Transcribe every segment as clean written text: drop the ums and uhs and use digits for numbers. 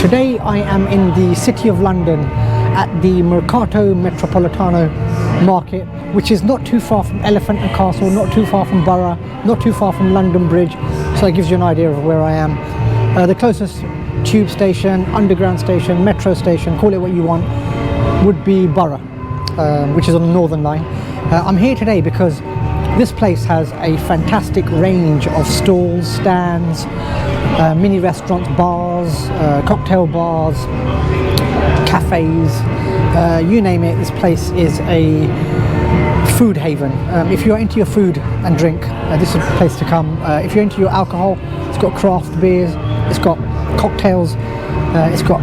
Today I am in the City of London at the Mercato Metropolitano Market, which is not too far from Elephant and Castle, not too far from Borough, not too far from London Bridge, so that gives you an idea of where I am. The closest tube station, underground station, metro station, call it what you want, would be Borough, which is on the Northern Line. I'm here today because this place has a fantastic range of stalls, stands, mini restaurants, bars, cocktail bars, cafes, you name it. This place is a food haven. If you're into your food and drink, this is a place to come. If you're into your alcohol, it's got craft beers, it's got cocktails, it's got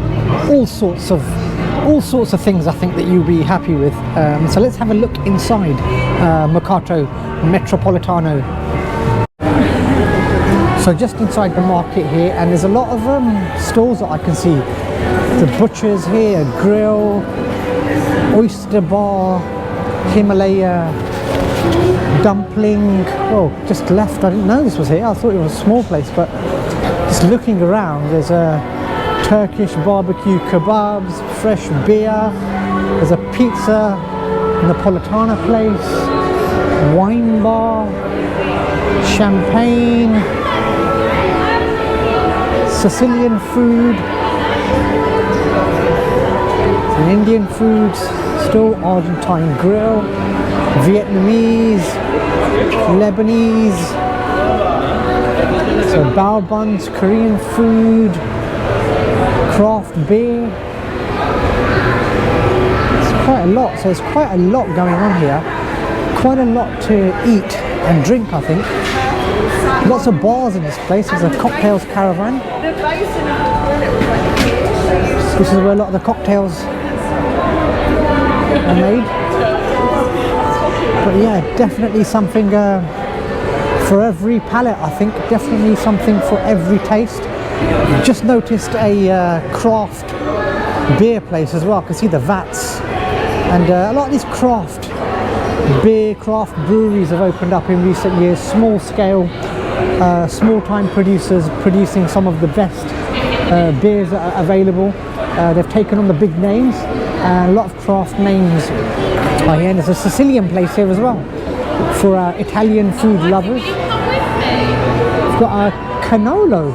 all sorts of things I think that you'll be happy with. So let's have a look inside Mercato Metropolitano. So just inside the market here, and there's a lot of stalls that I can see. The butchers here, grill, oyster bar, Himalaya, dumpling. Oh, just left. I didn't know this was here. I thought it was a small place, but just looking around, there's a Turkish barbecue kebabs, fresh beer. There's a pizza, Napolitana place, wine bar, champagne, Sicilian food, an Indian food store, Argentine grill, Vietnamese, Lebanese, so bao buns, Korean food, craft beer. It's quite a lot, so there's quite a lot going on here. Quite a lot to eat and drink, I think. Lots of bars in this place. There's a cocktails caravan. This is where a lot of the cocktails are made. But yeah, definitely something for every palate, I think. Definitely something for every taste. Just noticed a craft beer place as well. I can see the vats, and a lot of these craft beer, craft breweries have opened up in recent years. Small scale, small time producers producing some of the best beers that are available. They've taken on the big names, and a lot of craft names are here. And there's a Sicilian place here as well for Italian food lovers. We've got a cannolo.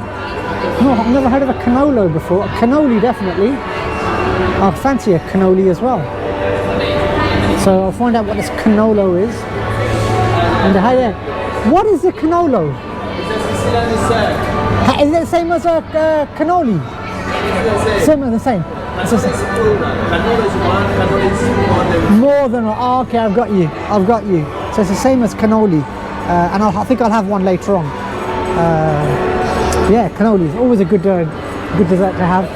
No, I've never heard of a cannolo before. A cannoli, definitely. I fancy a cannoli as well. So I'll find out what this cannolo is. And what is a cannolo? Is it the same as a cannoli? Same as the same. More than one. Oh, okay, I've got you. So it's the same as cannoli, and I think I'll have one later on. Yeah, cannoli is always a good dessert to have.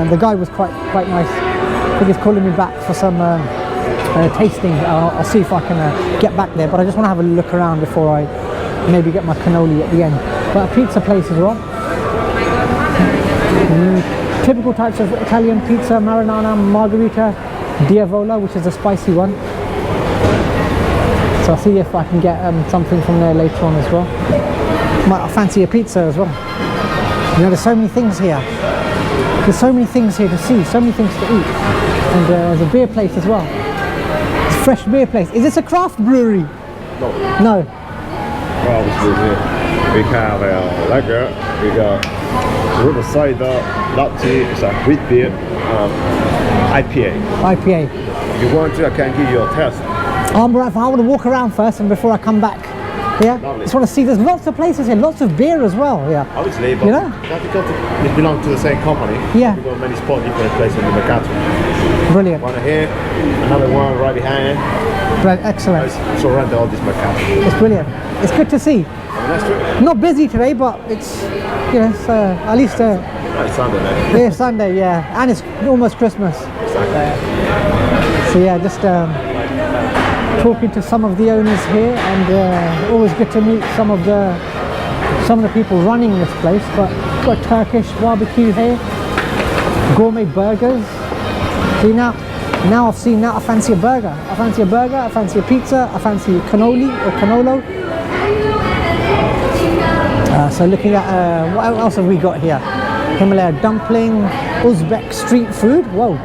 The guy was quite nice. I think he's calling me back for some tasting. I'll see if I can get back there, but I just want to have a look around before I maybe get my cannoli at the end. But a pizza place as well. Typical types of Italian pizza: marinara, margherita, diavola, which is a spicy one. So I'll see if I can get something from there later on as well. Might fancy a pizza as well. You know, there's so many things here. There's so many things here to see, so many things to eat. And there's a beer place as well. It's a fresh beer place. Is this a craft brewery? No. Well, we have lager, we got river cider, latte, it's a wheat beer, IPA. IPA. If you want to, I can give you a test. I want to walk around first and before I come back. Yeah, just want to see. There's lots of places here, lots of beer as well. Yeah, obviously, but you know, it belongs to the same company. Yeah, we've got many spots, different places in the Mercato. Brilliant. One here, another one right behind. Right, excellent. So around all this Mercato. It's brilliant. It's good to see. Not busy today, but it's it's at least it's Sunday, man. Yeah, Sunday. Yeah, and it's almost Christmas. So yeah, just talking to some of the owners here, and always good to meet some of the people running this place. But got Turkish barbecue here, gourmet burgers. See now I fancy a burger. I fancy a pizza. I fancy cannoli or cannolo. So looking at what else have we got here? Himalaya dumpling, Uzbek street food. Whoa,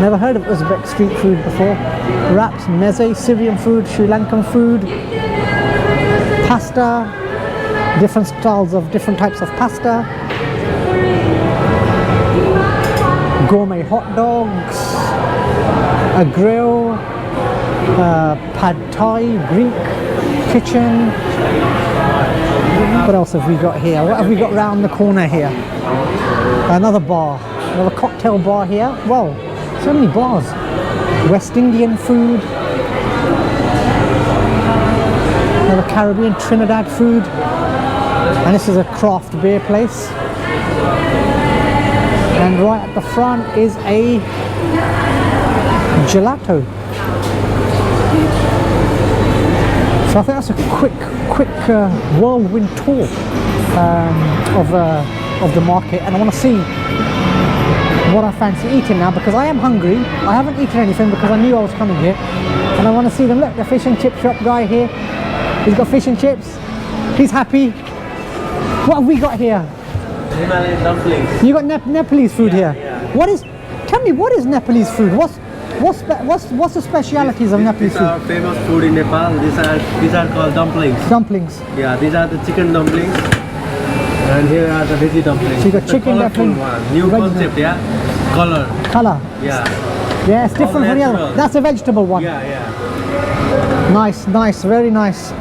never heard of Uzbek street food before. Wraps, meze, Syrian food, Sri Lankan food, pasta, different styles of different types of pasta, gourmet hot dogs, a grill, pad thai, Greek kitchen. What else have we got here? What have we got round the corner here? Another bar, another cocktail bar here. Whoa, so many bars. West Indian food, another Caribbean, Trinidad food, and this is a craft beer place. And right at the front is a gelato. So I think that's a quick whirlwind tour of the market, and I want to see what I fancy eating now because I am hungry. I haven't eaten anything because I knew I was coming here, and I want to see them. Look, the fish and chip shop guy here. He's got fish and chips. He's happy. What have we got here? Himalayan dumplings. You got Nepalese food here. Yeah. What is? Tell me, what is Nepalese food? What's the specialities of Nepalese These are food? famous food in Nepal. These are called dumplings. Dumplings. Yeah, these are the chicken dumplings. And here are the veggie dumplings. So you got It's a chicken colorful dumpling, one. New veggie concept, yeah. Color. Color. Yeah. Yeah, it's different from the other. natural. That's a vegetable one. Yeah, yeah. Nice, nice, very nice.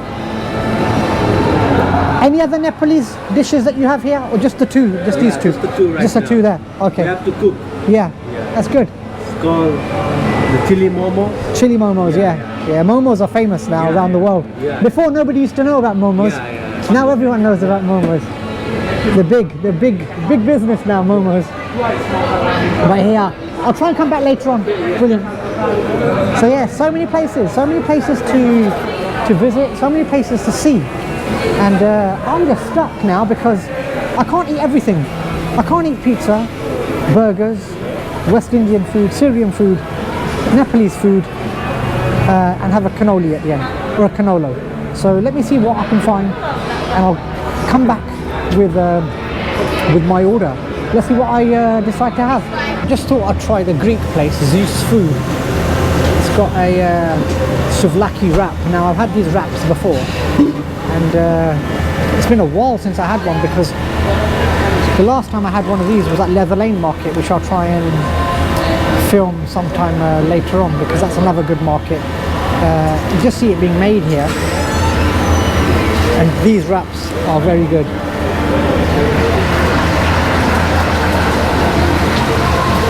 Any other Nepalese dishes that you have here, or just the two? Just these two? Just the two right Just the now. two there. Okay. We have to cook. Yeah, Yeah. that's good. It's called the chili momo. Chili momos, yeah. Yeah, momos are famous now Yeah, around the yeah. world. Yeah. Before, nobody used to know about momos. Yeah, yeah. Now everyone knows about momos. They're big business now, momos. But here, I'll try and come back later on. Brilliant. So yeah, so many places to visit, so many places to see. And I'm just stuck now because I can't eat everything. I can't eat pizza, burgers, West Indian food, Syrian food, Nepalese food, and have a cannoli at the end, or a cannolo. So let me see what I can find, and I'll come back with my order. Let's see what I decide to have. Just thought I'd try the Greek place, Zeus food. It's got a souvlaki wrap. Now I've had these wraps before, and it's been a while since I had one because the last time I had one of these was at Leather Lane Market, which I'll try and film sometime later on because that's another good market. You just see it being made here, and these wraps are very good.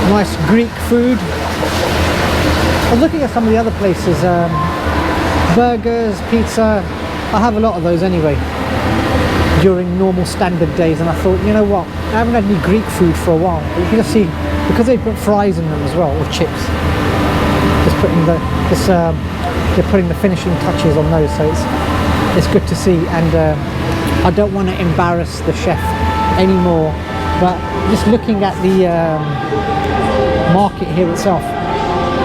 Nice Greek food. I was looking at some of the other places, burgers, pizza. I have a lot of those anyway during normal standard days, and I thought, you know what, I haven't had any Greek food for a while. You can just see, because they put fries in them as well, or chips, just putting they're putting the finishing touches on those, so it's good to see. And I don't want to embarrass the chef anymore, but just looking at the market here itself,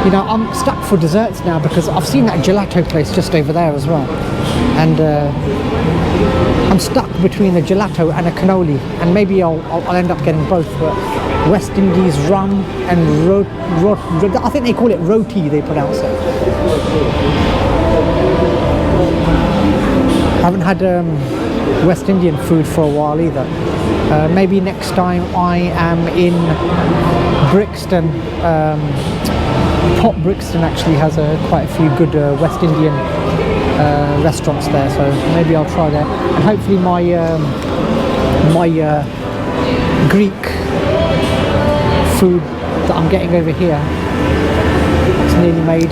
you know, I'm stuck for desserts now because I've seen that gelato place just over there as well, and I'm stuck between a gelato and a cannoli, and maybe I'll end up getting both. But West Indies rum and I think they call it roti, they pronounce it. I haven't had West Indian food for a while either. Maybe next time I am in Brixton. Pop Brixton actually has quite a few good West Indian restaurants there, so maybe I'll try that. And hopefully my Greek food that I'm getting over here, it's nearly made.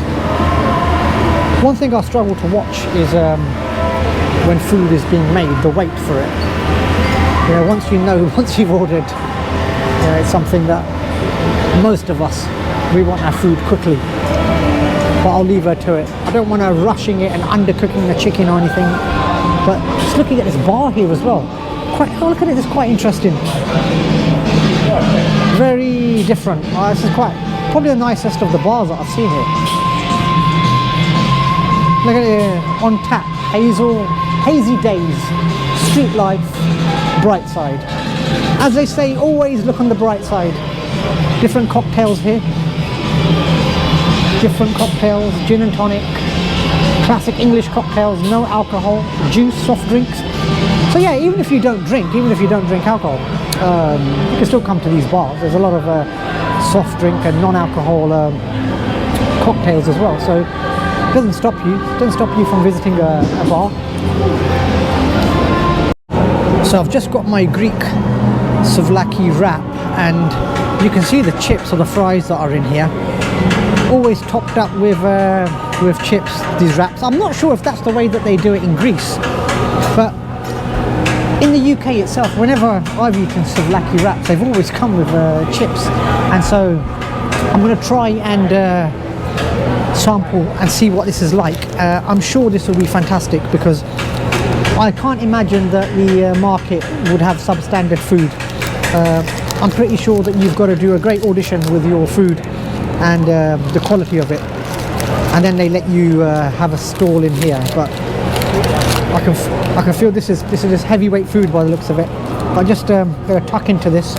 One thing I struggle to watch is when food is being made, the wait for it. You know, once you've ordered, it's something that most of us, we want our food quickly, but I'll leave her to it. I don't want her rushing it and undercooking the chicken or anything. But just looking at this bar here as well, look at it, it's quite interesting, very different. This is probably the nicest of the bars that I've seen here. Look at it here, on tap, hazy days, street life, bright side. as they say, always look on the bright side. Different cocktails here. Different cocktails, gin and tonic, classic English cocktails, no alcohol, juice, soft drinks. So yeah, even if you don't drink alcohol, you can still come to these bars. There's a lot of soft drink and non-alcohol cocktails as well. So it doesn't stop you from visiting a bar. So I've just got my Greek souvlaki wrap, and you can see the chips or the fries that are in here. Always topped up with chips, these wraps. I'm not sure if that's the way that they do it in Greece, but in the UK itself, whenever I've eaten souvlaki wraps, they've always come with chips. And so I'm going to try and sample and see what this is like. I'm sure this will be fantastic, because I can't imagine that the market would have substandard food. I'm pretty sure that you've got to do a great audition with your food and the quality of it, and then they let you have a stall in here. But I can feel this is just heavyweight food by the looks of it. I'm just going to tuck into this.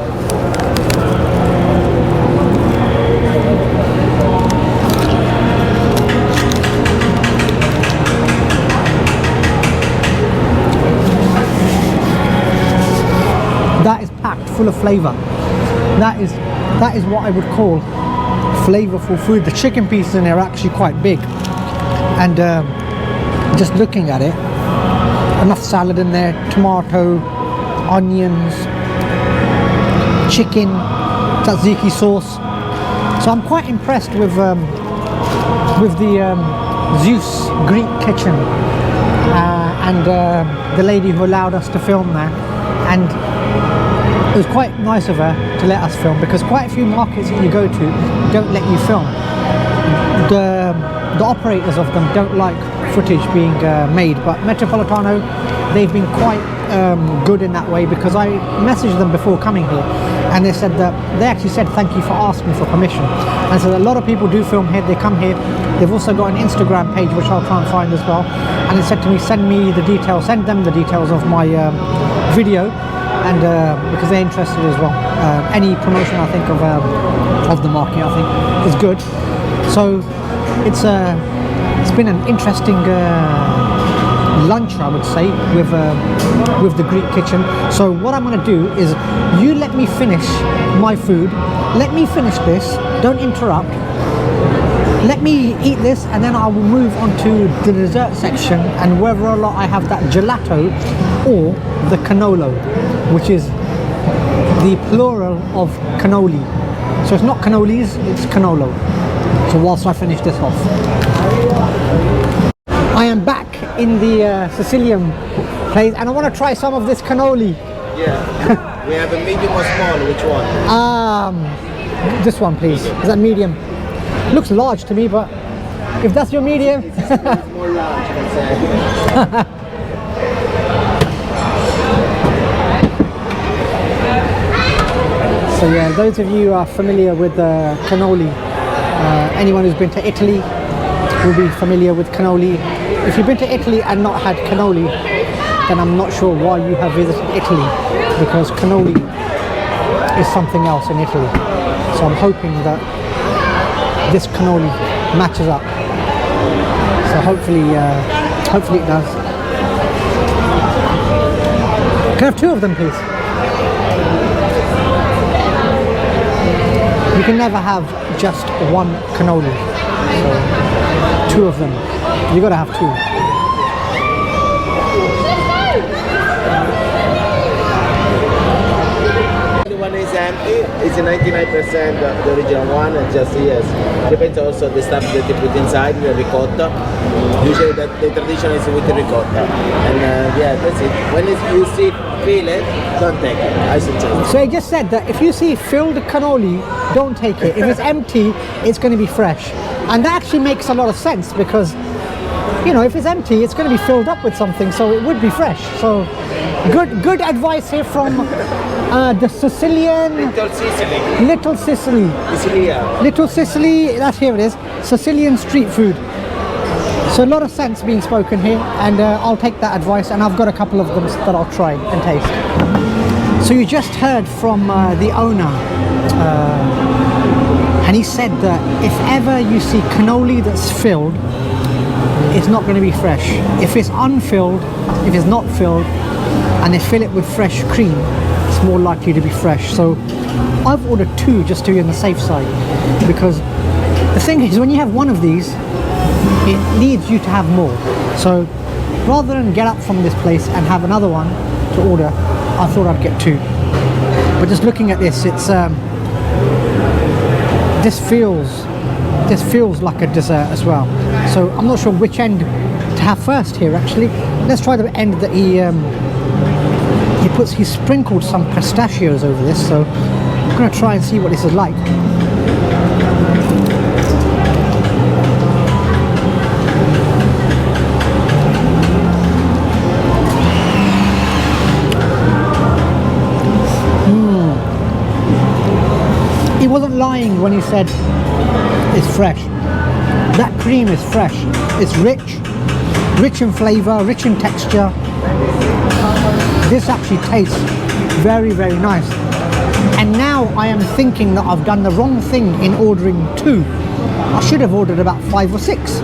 That is packed full of flavour. That is what I would call flavourful food. The chicken pieces in there are actually quite big, and just looking at it, enough salad in there, tomato, onions, chicken, tzatziki sauce. So I'm quite impressed with the Zeus Greek kitchen and the lady who allowed us to film there. And it was quite nice of her to let us film, because quite a few markets that you go to don't let you film. The operators of them don't like footage being made, but Metropolitano, they've been quite good in that way, because I messaged them before coming here, and they said that they actually said thank you for asking for permission. And so a lot of people do film here, they come here. They've also got an Instagram page which I'll try and find as well, and they said to me, send them the details of my video, and because they're interested as well. Any promotion I think of the market, I think is good. So it's been an interesting lunch, I would say, with the Greek kitchen. So what I'm going to do is, you let me finish my food, let me finish this, don't interrupt, let me eat this, and then I will move on to the dessert section, and whether or not I have that gelato or the cannolo, which is the plural of cannoli. So it's not cannolis, it's cannolo. So whilst I finish this off, I am back in the Sicilian place, and I want to try some of this cannoli. Yeah. We have a medium or small, which one? This one, please. Is that medium? Looks large to me, but if that's your medium. It's more large, you can say. So yeah, those of you who are familiar with cannoli, anyone who's been to Italy will be familiar with cannoli. If you've been to Italy and not had cannoli, then I'm not sure why you have visited Italy, because cannoli is something else in Italy. So I'm hoping that this cannoli matches up. So hopefully it does. Can I have two of them, please? You can never have just one cannoli. So two of them. You gotta have two. One is empty, it's 99% the original one, and just yes. Depends also the stuff that you put inside, the ricotta. Usually the tradition is with the ricotta. And yeah, that's it. When you feel it, don't take it. I suggest. So I just said that if you see filled cannoli, don't take it. If it's empty, it's going to be fresh. And that actually makes a lot of sense, because, you know, if it's empty, it's going to be filled up with something, so it would be fresh. So good advice here from the Sicilian. Little Sicily. Sicilia. Little Sicily, that's here it is. Sicilian street food. So a lot of sense being spoken here, and I'll take that advice, and I've got a couple of them that I'll try and taste. So you just heard from the owner, and he said that if ever you see cannoli that's filled, it's not going to be fresh. If it's unfilled, if it's not filled, and they fill it with fresh cream, it's more likely to be fresh. So I've ordered 2 just to be on the safe side, because the thing is, when you have one of these, it leads you to have more. So rather than get up from this place and have another one to order, I thought I'd get 2. But just looking at this, it's this feels like a dessert as well. So I'm not sure which end to have first here. Actually, let's try the end that he sprinkled some pistachios over this. So I'm going to try and see what this is like. He wasn't lying when he said it's fresh. That cream is fresh. It's rich in flavor, rich in texture. This actually tastes very, very nice. And now I am thinking that I've done the wrong thing in ordering 2. I should have ordered about 5 or 6.